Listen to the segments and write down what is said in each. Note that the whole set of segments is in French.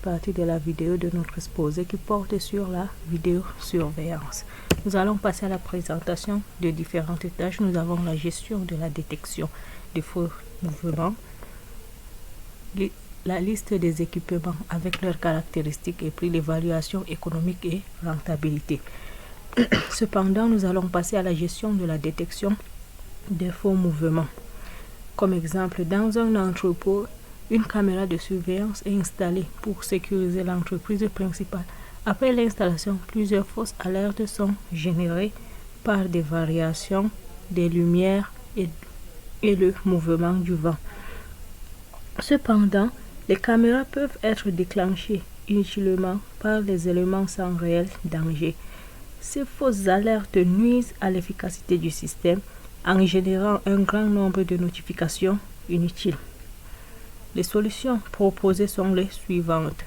partie de la vidéo de notre exposé qui porte sur la vidéosurveillance. Nous allons passer à la présentation de différentes tâches. Nous avons la gestion de la détection des faux mouvements, la liste des équipements avec leurs caractéristiques et prix, l'évaluation économique et rentabilité. Cependant, nous allons passer à la gestion de la détection des faux mouvements. Comme exemple, dans un entrepôt, une caméra de surveillance est installée pour sécuriser l'entreprise principale. Après l'installation, plusieurs fausses alertes sont générées par des variations des lumières et le mouvement du vent. Cependant, les caméras peuvent être déclenchées inutilement par des éléments sans réel danger. Ces fausses alertes nuisent à l'efficacité du système en générant un grand nombre de notifications inutiles. Les solutions proposées sont les suivantes.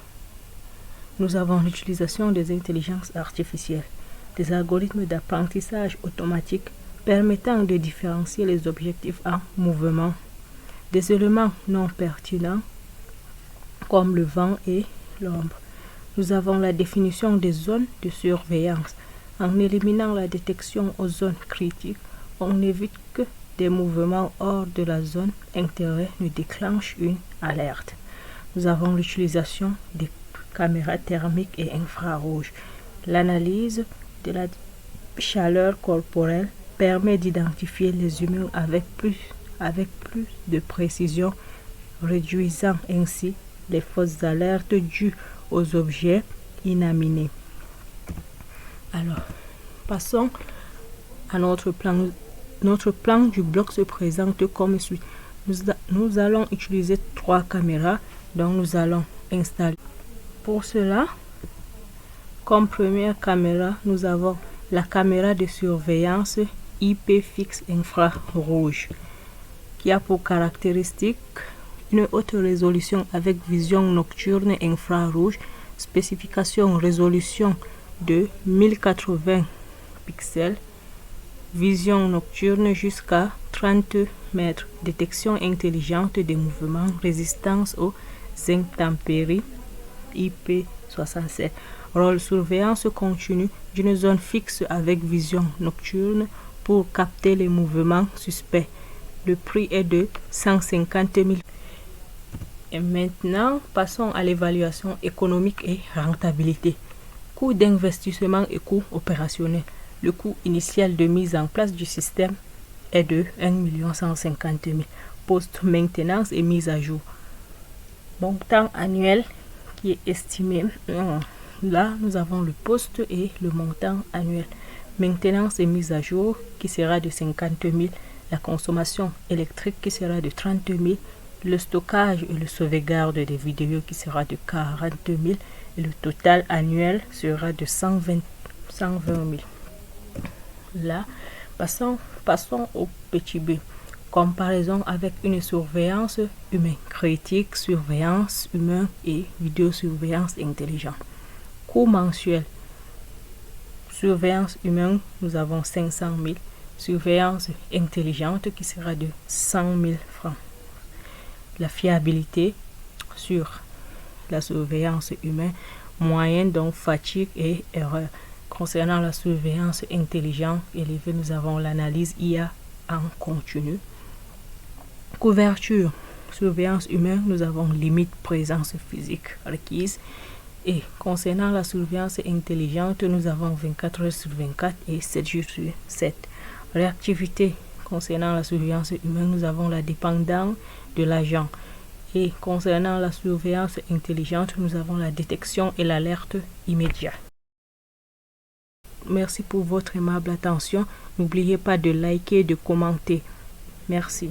Nous avons l'utilisation des intelligences artificielles, des algorithmes d'apprentissage automatique permettant de différencier les objectifs en mouvement, des éléments non pertinents comme le vent et l'ombre. Nous avons la définition des zones de surveillance. En éliminant la détection aux zones critiques, on évite que des mouvements hors de la zone d'intérêt ne déclenchent une alerte. Nous avons l'utilisation des caméras thermiques et infrarouges. L'analyse de la chaleur corporelle permet d'identifier les humains avec plus de précision, réduisant ainsi les fausses alertes dues aux objets inanimés. Alors, passons à notre plan. Notre plan du bloc se présente comme suit. Nous allons utiliser 3 caméras, dont nous allons installer. Pour cela, comme première caméra, nous avons la caméra de surveillance IP fixe infrarouge, qui a pour caractéristique une haute résolution avec vision nocturne infrarouge, spécification résolution de 1080 pixels, vision nocturne jusqu'à 30 mètres, détection intelligente des mouvements, résistance aux intempéries, IP67, rôle surveillance continue d'une zone fixe avec vision nocturne pour capter les mouvements suspects. Le prix est de 150 000. Et maintenant, passons à l'évaluation économique et rentabilité. Coût d'investissement et coût opérationnel. Le coût initial de mise en place du système est de 1 150 000. Post-maintenance et mise à jour. Montant annuel qui est estimé. Là, nous avons le poste et le montant annuel. Maintenance et mise à jour qui sera de 50 000. La consommation électrique qui sera de 30 000. Le stockage et le sauvegarde des vidéos qui sera de 40 000. Et le total annuel sera de 120 000. Là, passons au petit b. Comparaison avec une surveillance humaine. Critique, surveillance humaine et vidéosurveillance intelligente. Coût mensuel. Surveillance humaine, nous avons 500 000. Surveillance intelligente qui sera de 100 000 francs. La fiabilité sur la surveillance humaine, moyenne, donc fatigue et erreur. Concernant la surveillance intelligente élevée, nous avons l'analyse IA en continu. Couverture, surveillance humaine, nous avons limite présence physique requise. Et concernant la surveillance intelligente, nous avons 24 heures sur 24 et 7 jours sur 7. Réactivité, concernant la surveillance humaine, nous avons la dépendance de l'agent. Et concernant la surveillance intelligente, nous avons la détection et l'alerte immédiate. Merci pour votre aimable attention. N'oubliez pas de liker et de commenter. Merci.